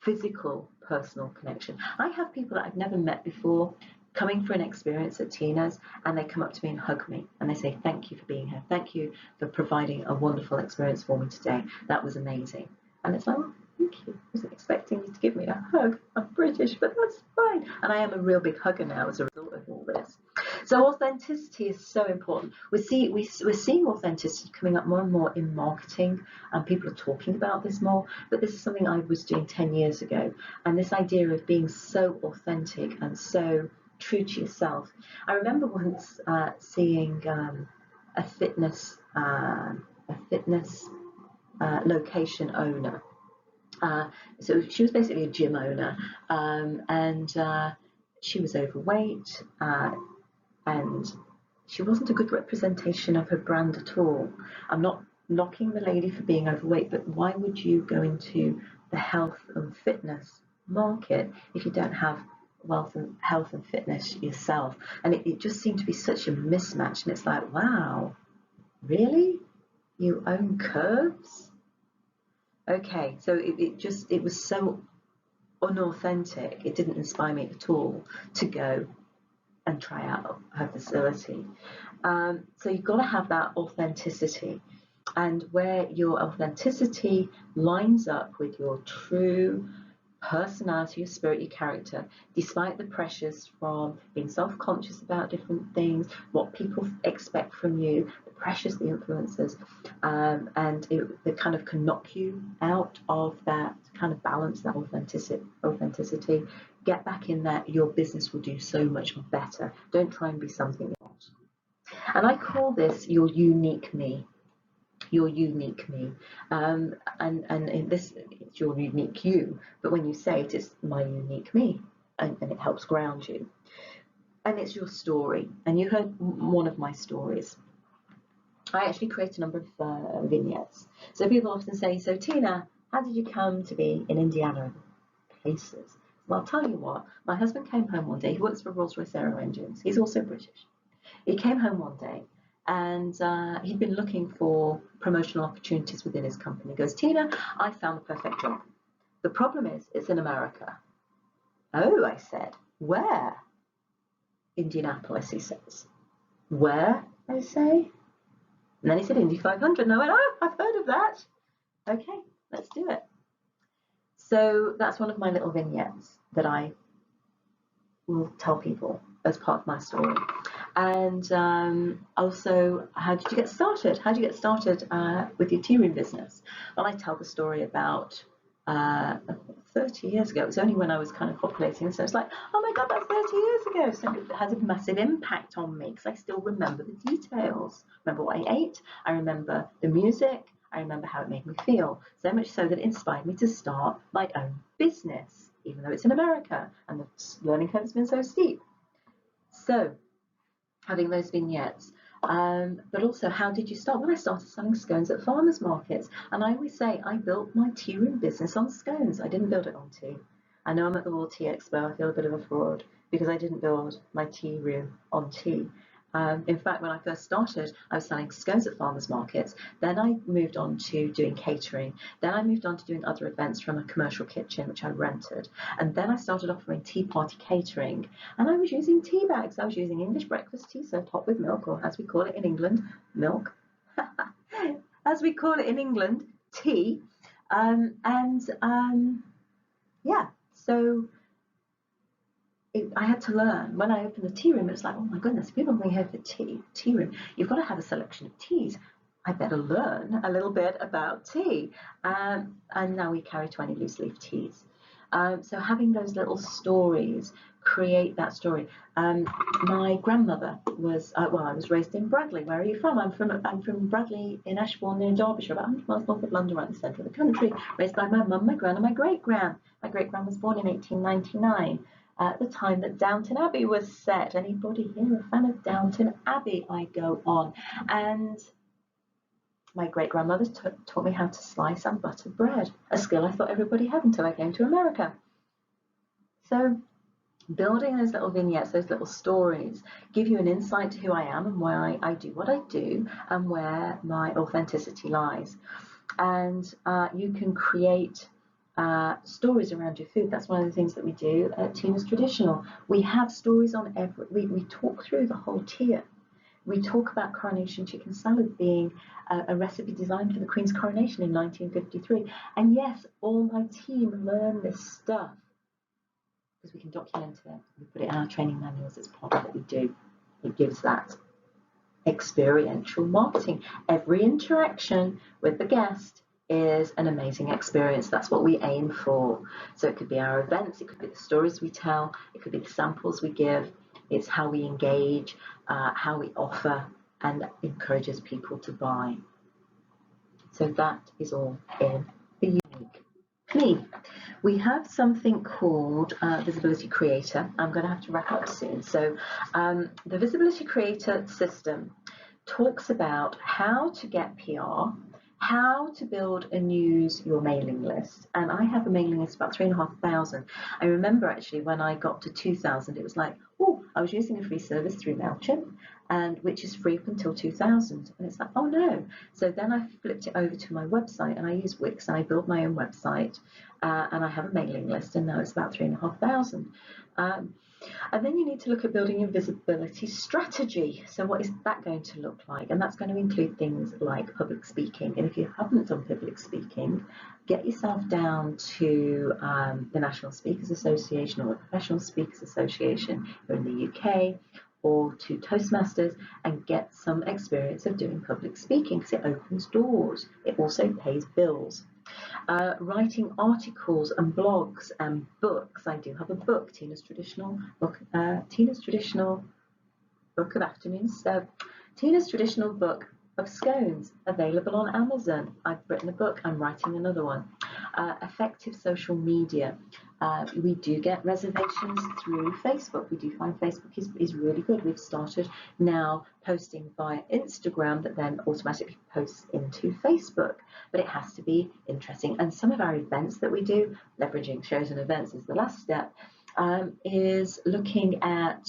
physical, personal connection. I have people that I've never met before coming for an experience at Tina's, and they come up to me and hug me, and they say, thank you for being here. Thank you for providing a wonderful experience for me today. That was amazing. And it's like, well, thank you. I wasn't expecting you to give me a hug. I'm British, but that's fine. And I am a real big hugger now as a result of all this. So authenticity is so important. We're seeing authenticity coming up more and more in marketing, and people are talking about this more. But this is something I was doing 10 years ago. And this idea of being so authentic and so true to yourself. I remember once seeing a fitness location owner. So she was basically a gym owner, and she was overweight, and she wasn't a good representation of her brand at all. I'm not knocking the lady for being overweight, but why would you go into the health and fitness market if you don't have health and fitness yourself? And it just seemed to be such a mismatch, and it's like, wow, really? You own curves? Okay, so it was so unauthentic. It didn't inspire me at all to go and try out her facility. So you've got to have that authenticity, and where your authenticity lines up with your true personality, your spirit, your character, despite the pressures from being self-conscious about different things, what people expect from you, the pressures, the influences, and they kind of can knock you out of that kind of balance, that authenticity. Get back in that, your business will do so much better. Don't try and be something else. And I call this your unique me. Your unique me, and in this, it's your unique you, but when you say it, it's my unique me, and it helps ground you. And it's your story, and you heard one of my stories. I actually create a number of vignettes. So people often say, so Tina, how did you come to be in Indiana places? Well, I'll tell you what, my husband came home one day. He works for Rolls-Royce Aero Engines. He's also British. He came home one day, and he'd been looking for promotional opportunities within his company. He goes, Tina, I found the perfect job. The problem is, it's in America. Oh, I said, where? Indianapolis, he says. Where? I say. And then he said, Indy 500. And I went, oh, I've heard of that. Okay, let's do it. So that's one of my little vignettes that I will tell people as part of my story. And also, how did you get started? How did you get started with your tea room business? Well, I tell the story about 30 years ago. It was only when I was kind of populating, so it's like, oh my God, that's 30 years ago. So it has a massive impact on me because I still remember the details. Remember what I ate. I remember the music. I remember how it made me feel. So much so that it inspired me to start my own business, even though it's in America and the learning curve has been so steep. So having those vignettes. But also, how did you start? Well, I started selling scones at farmers markets. And I always say I built my tea room business on scones. I didn't build it on tea. I know I'm at the World Tea Expo. I feel a bit of a fraud because I didn't build my tea room on tea. In fact, when I first started, I was selling scones at farmers markets. Then I moved on to doing catering. Then I moved on to doing other events from a commercial kitchen, which I rented. And then I started offering tea party catering. And I was using tea bags. I was using English breakfast tea, served hot with milk, or as we call it in England, milk. As we call it in England, tea. Yeah, so I had to learn. When I opened the tea room, it was like, oh my goodness, people bring here for tea room. You've got to have a selection of teas. I better learn a little bit about tea. And now we carry 20 loose leaf teas. So having those little stories, create that story. My grandmother was, well, I was raised in Bradley. Where are you from? I'm from Bradley in Ashbourne near Derbyshire, about 100 miles north of London, right in the centre of the country. Raised by my mum, my gran, and my great-gran. My great-gran was born in 1899. At the time that Downton Abbey was set. Anybody here a fan of Downton Abbey? I go on. And my great-grandmother taught me how to slice and butter bread, a skill I thought everybody had until I came to America. So building those little vignettes, those little stories, give you an insight to who I am and why I do what I do and where my authenticity lies. And you can create stories around your food. That's one of the things that we do at Tina's Traditional. We have stories on we talk through the whole tier. We talk about coronation chicken salad being a recipe designed for the Queen's coronation in 1953. And yes, all my team learn this stuff because we can document it. We put it in our training manuals. It's part of what we do. It gives that experiential marketing. Every interaction with the guest is an amazing experience. That's what we aim for. So it could be our events, it could be the stories we tell, it could be the samples we give, it's how we engage, how we offer, and encourages people to buy. So that is all in the unique me. We have something called Visibility Creator. I'm going to have to wrap up soon. So the Visibility Creator system talks about how to get PR, how to build and use your mailing list. And I have a mailing list of about 3,500. I remember actually when I got to 2,000, it was like, oh, I was using a free service through MailChimp, and which is free up until 2,000. And it's like, oh no. So then I flipped it over to my website and I use Wix and I built my own website and I have a mailing list, and now it's about 3,500. And then you need to look at building your visibility strategy. So what is that going to look like? And that's going to include things like public speaking. And if you haven't done public speaking, get yourself down to the National Speakers Association or the Professional Speakers Association here in the UK, or to Toastmasters, and get some experience of doing public speaking because it opens doors. It also pays bills. Writing articles and blogs and books. I do have a book, Tina's Traditional Book of Afternoons. So Tina's Traditional Book of Scones, available on Amazon. I've written a book, I'm writing another one. Effective social media. We do get reservations through Facebook. We do find Facebook is really good. We've started now posting via Instagram that then automatically posts into Facebook, but it has to be interesting. And some of our events that we do, leveraging shows and events is the last step, is looking at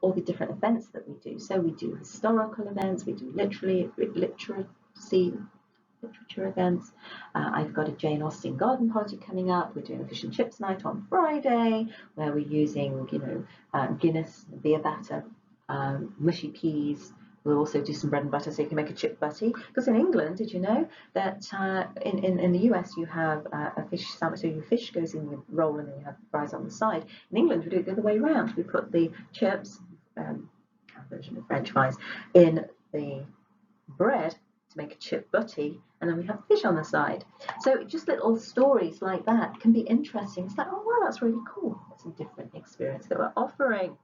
all the different events that we do. So we do historical events, we do literature events. I've got a Jane Austen garden party coming up. We're doing a fish and chips night on Friday, where we're using, Guinness beer batter, mushy peas. We'll also do some bread and butter, so you can make a chip butty. Because in England, did you know that in the US you have a fish sandwich, so your fish goes in your roll and then you have fries on the side. In England, we do it the other way around. We put the chips, version of French fries, in the bread to make a chip butty, and then we have fish on the side. So just little stories like that can be interesting. It's like, oh wow, that's really cool. It's a different experience that we're offering.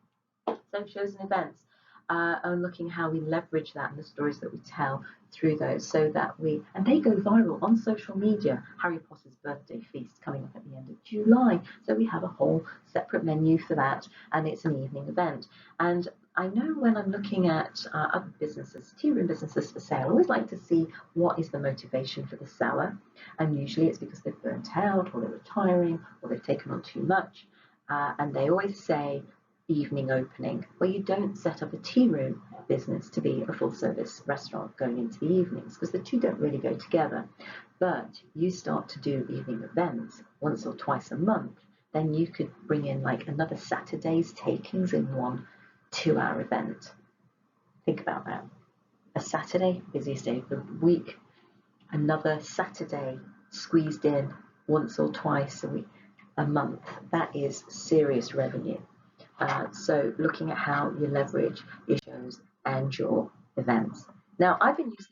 So shows and events, and looking how we leverage that and the stories that we tell through those, so that and they go viral on social media. Harry Potter's birthday feast coming up at the end of July, so we have a whole separate menu for that, and it's an evening event. And I know when I'm looking at other businesses, tea room businesses for sale, I always like to see what is the motivation for the seller, and usually it's because they've burnt out, or they're retiring, or they've taken on too much, and they always say evening opening. Well, you don't set up a tea room business to be a full service restaurant going into the evenings, because the two don't really go together. But you start to do evening events once or twice a month, then you could bring in like another Saturday's takings in one 2-hour event. Think about that. A Saturday, busiest day of the week, another Saturday squeezed in once or twice a month. That is serious revenue. So looking at how you leverage your shows and your events. Now, I've been using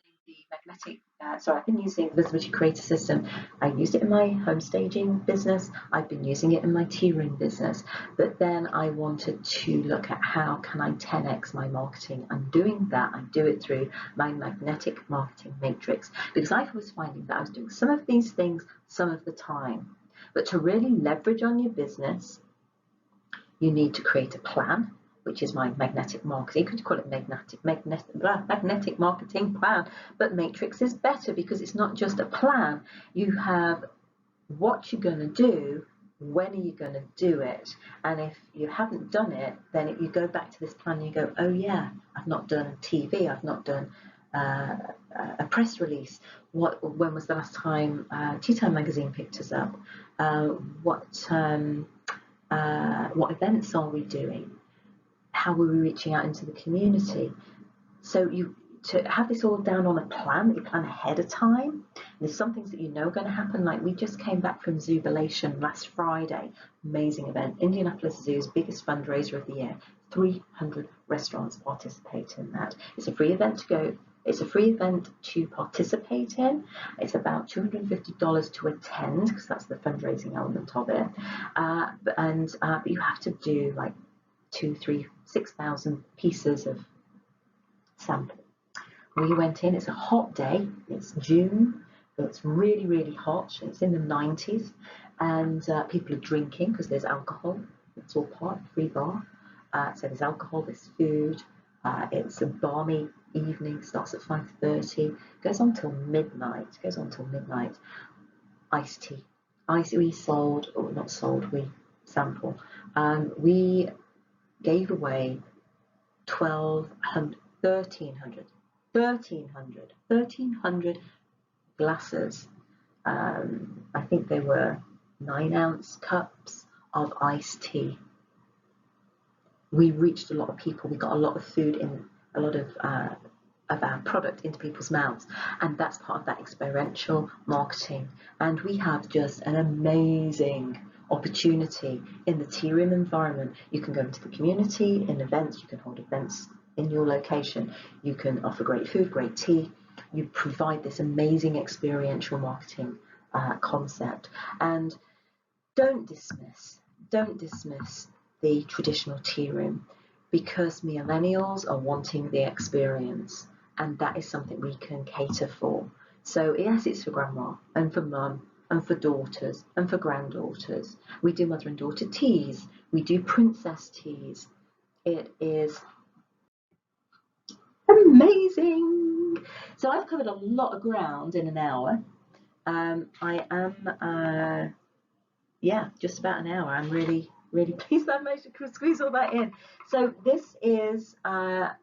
I've been using the Visibility Creator System. I used it in my home staging business. I've been using it in my tea room business. But then I wanted to look at how can I 10x my marketing. And doing that, I do it through my magnetic marketing matrix, because I was finding that I was doing some of these things some of the time. But to really leverage on your business, you need to create a plan, which is my magnetic marketing. You could call it magnetic marketing plan, but matrix is better because it's not just a plan. You have what you're going to do, when are you going to do it, and if you haven't done it, then you go back to this plan and you go, oh yeah, I've not done TV, I've not done a press release. When was the last time Tea Time magazine picked us up? What events are we doing? How are we reaching out into the community? So to have this all down on a plan, that you plan ahead of time. There's some things that you know are going to happen. Like we just came back from Zoobilation last Friday, amazing event. Indianapolis Zoo's biggest fundraiser of the year. 300 restaurants participate in that. It's a free event to go. It's a free event to participate in. It's about $250 to attend, because that's the fundraising element of it. But you have to do like 2,000, 3,000, 6,000 pieces of sample. We went in. It's a hot day. It's June. It's really, really hot. It's in the 90s, and people are drinking because there's alcohol. It's all part free bar. So there's alcohol, there's food. It's a balmy evening. Starts at 5:30. Goes on till midnight. Iced tea. We sold, or not sold. We sample. We gave away 1,300 glasses. I think they were 9-ounce cups of iced tea. We reached a lot of people. We got a lot of food in, a lot of our product into people's mouths, and that's part of that experiential marketing. And we have just an amazing opportunity in the tea room environment. You can go into the community in events. You can hold events in your location. You can offer great food, great tea. You provide this amazing experiential marketing concept. And don't dismiss the traditional tea room, because millennials are wanting the experience, and that is something we can cater for. So yes, it's for grandma and for mum and for daughters and for granddaughters. We do mother and daughter teas. We do princess teas. It is amazing. So I've covered a lot of ground in an hour. I am, just about an hour. I'm really pleased that I managed to squeeze all that in. So this is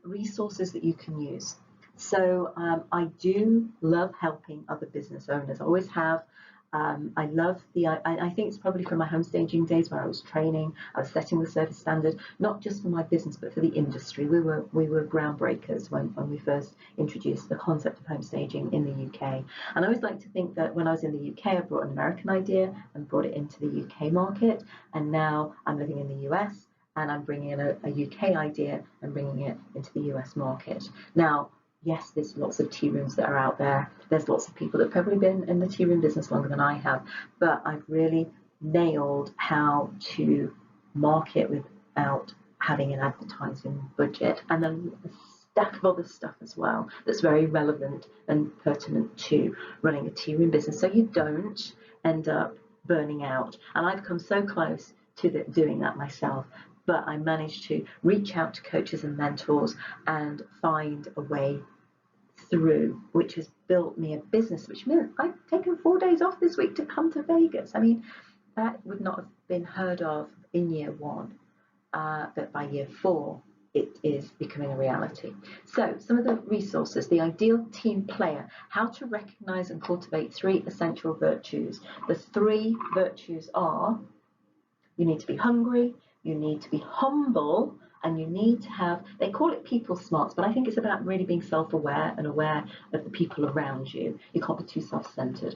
resources that you can use. So I do love helping other business owners. I always have. I love I think it's probably from my home staging days where I was training, I was setting the service standard, not just for my business, but for the industry. We were groundbreakers when we first introduced the concept of home staging in the UK. And I always like to think that when I was in the UK, I brought an American idea and brought it into the UK market. And now I'm living in the US, and I'm bringing in a UK idea and bringing it into the US market. Now, yes, there's lots of tea rooms that are out there. There's lots of people that have probably been in the tea room business longer than I have, but I've really nailed how to market without having an advertising budget, and then a stack of other stuff as well that's very relevant and pertinent to running a tea room business, so you don't end up burning out. And I've come so close to doing that myself, but I managed to reach out to coaches and mentors and find a way through, which has built me a business, which meant I've taken 4 days off this week to come to Vegas. I mean, that would not have been heard of in year 1, but by year 4, it is becoming a reality. So some of the resources: the ideal team player, how to recognize and cultivate 3 essential virtues. The 3 virtues are: you need to be hungry, you need to be humble, and you need to have, they call it people smarts, but I think it's about really being self-aware and aware of the people around you. You can't be too self-centered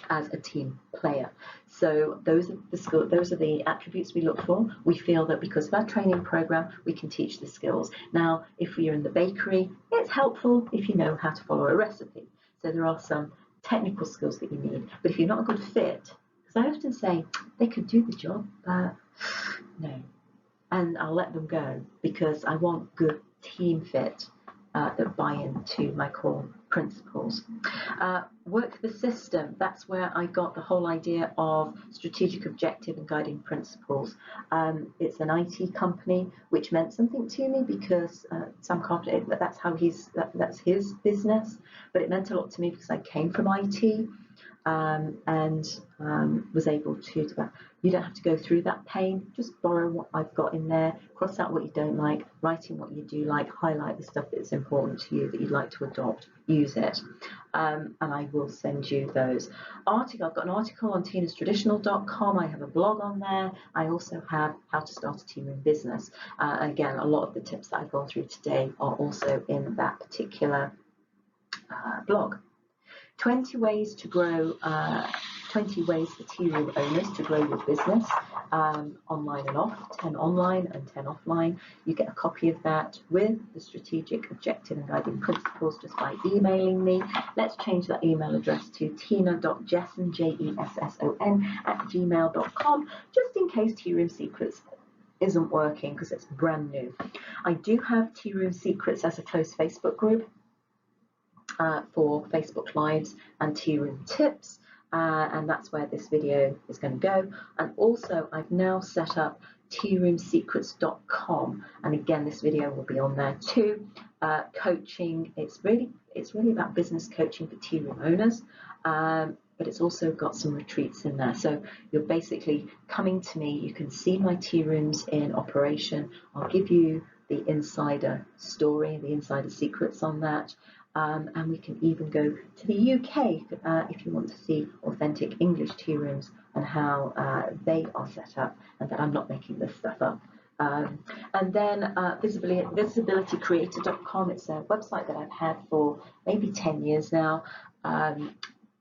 as a team player. So those are the attributes we look for. We feel that because of our training program, we can teach the skills. Now, if you're in the bakery, it's helpful if you know how to follow a recipe. So there are some technical skills that you need. But if you're not a good fit, because I often say they could do the job, but no. And I'll let them go because I want good team fit that buy into my core principles. Work the system. That's where I got the whole idea of strategic objective and guiding principles. It's an IT company, which meant something to me because Sam Carpenter, that's his business, but it meant a lot to me because I came from IT. And was able to, you don't have to go through that pain, just borrow what I've got in there, cross out what you don't like, write in what you do like, highlight the stuff that's important to you that you'd like to adopt, use it, and I will send you those. I've got an article on tinastraditional.com, I have a blog on there, I also have how to start a tea room business, and again, a lot of the tips that I've gone through today are also in that particular blog. 20 ways to grow, 20 ways for tea room owners to grow your business, online and off, 10 online and 10 offline. You get a copy of that with the strategic objective and guiding principles just by emailing me. Let's change that email address to tina.jesson, Jesson, @gmail.com, just in case Tea Room Secrets isn't working because it's brand new. I do have Tea Room Secrets as a closed Facebook group. For Facebook Lives and tea room tips, and that's where this video is going to go. And also I've now set up tearoomsecrets.com, and again this video will be on there too. Coaching, it's really about business coaching for tea room owners, but it's also got some retreats in there. So you're basically coming to me, you can see my tea rooms in operation. I'll give you the insider story, the insider secrets on that. And we can even go to the UK if you want to see authentic English tea rooms and how they are set up, and that I'm not making this stuff up. And then visibilitycreator.com, it's a website that I've had for maybe 10 years now.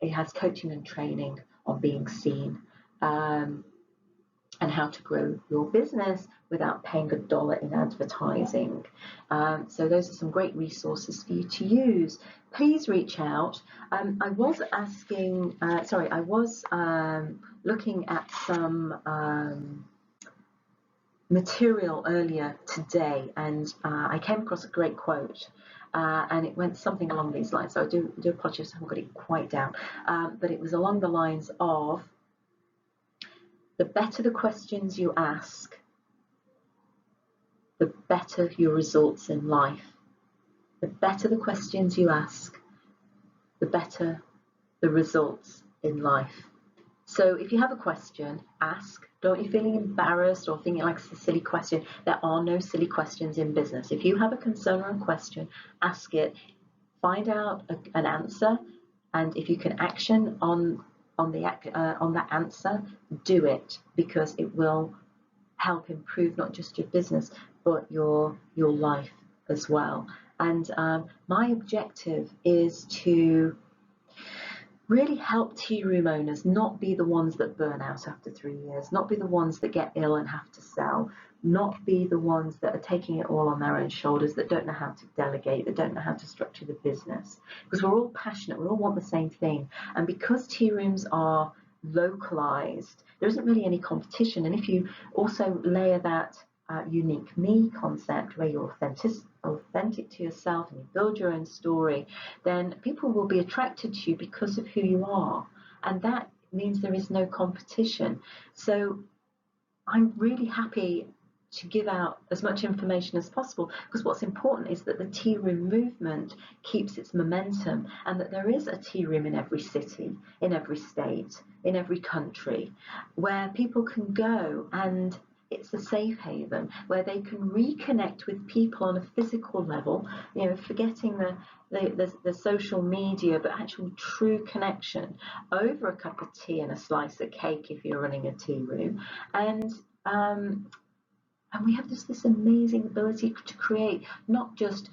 It has coaching and training on being seen, and how to grow your business without paying $1 in advertising. So those are some great resources for you to use. Please reach out. I was looking at some material earlier today, and I came across a great quote. And it went something along these lines. So I do apologize, I haven't got it quite down. But it was along the lines of, the better the questions you ask, the better your results in life. The better the questions you ask, the better the results in life. So if you have a question, ask. Don't you feeling embarrassed or thinking like it's a silly question? There are no silly questions in business. If you have a concern or a question, ask it. Find out an answer, and if you can action on that answer, do it, because it will help improve not just your business but your life as well. And my objective is to really help tea room owners not be the ones that burn out after 3 years, not be the ones that get ill and have to sell, not be the ones that are taking it all on their own shoulders, that don't know how to delegate, that don't know how to structure the business. Because we're all passionate, we all want the same thing. And because tea rooms are localized, there isn't really any competition. And if you also layer that unique me concept where you're authentic to yourself and you build your own story, then people will be attracted to you because of who you are. And that means there is no competition. So I'm really happy to give out as much information as possible, because what's important is that the tea room movement keeps its momentum, and that there is a tea room in every city, in every state, in every country, where people can go, and it's a safe haven where they can reconnect with people on a physical level, forgetting the social media, but actual true connection over a cup of tea and a slice of cake if you're running a tea room. And we have this amazing ability to create not just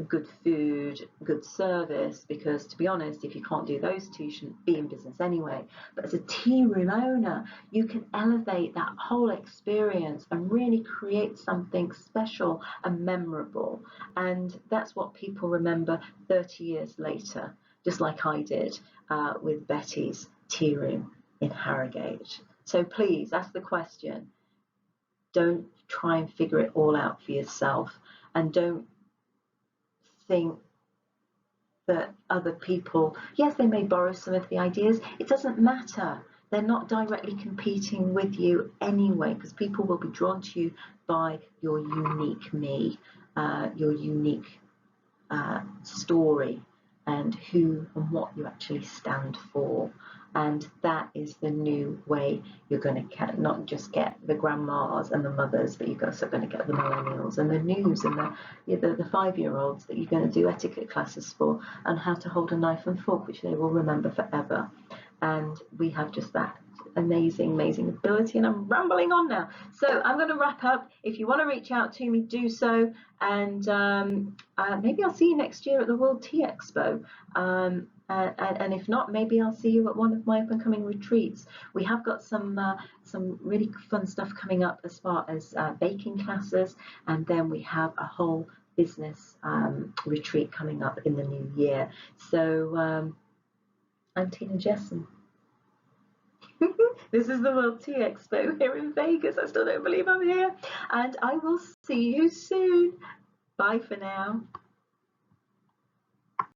good food, good service, because to be honest, if you can't do those two, you shouldn't be in business anyway. But as a tea room owner, you can elevate that whole experience and really create something special and memorable. And that's what people remember 30 years later, just like I did with Betty's tea room in Harrogate. So please ask the question. Don't try and figure it all out for yourself, and don't think that other people, yes, they may borrow some of the ideas. It doesn't matter. They're not directly competing with you anyway, because people will be drawn to you by your unique me, your unique story, and who and what you actually stand for. And that is the new way you're going to not just get the grandmas and the mothers, but you're also going to get the millennials and the news and the 5-year-olds that you're going to do etiquette classes for, and how to hold a knife and fork, which they will remember forever. And we have just that amazing ability. And I'm rambling on now, so I'm going to wrap up. If you want to reach out to me, do so, and maybe I'll see you next year at the World Tea Expo, and if not, maybe I'll see you at one of my up and coming retreats. We have got some really fun stuff coming up as far as baking classes, and then we have a whole business retreat coming up in the new year. So I'm Tina Jesson. This is the World Tea Expo here in Vegas. I still don't believe I'm here. And I will see you soon. Bye for now.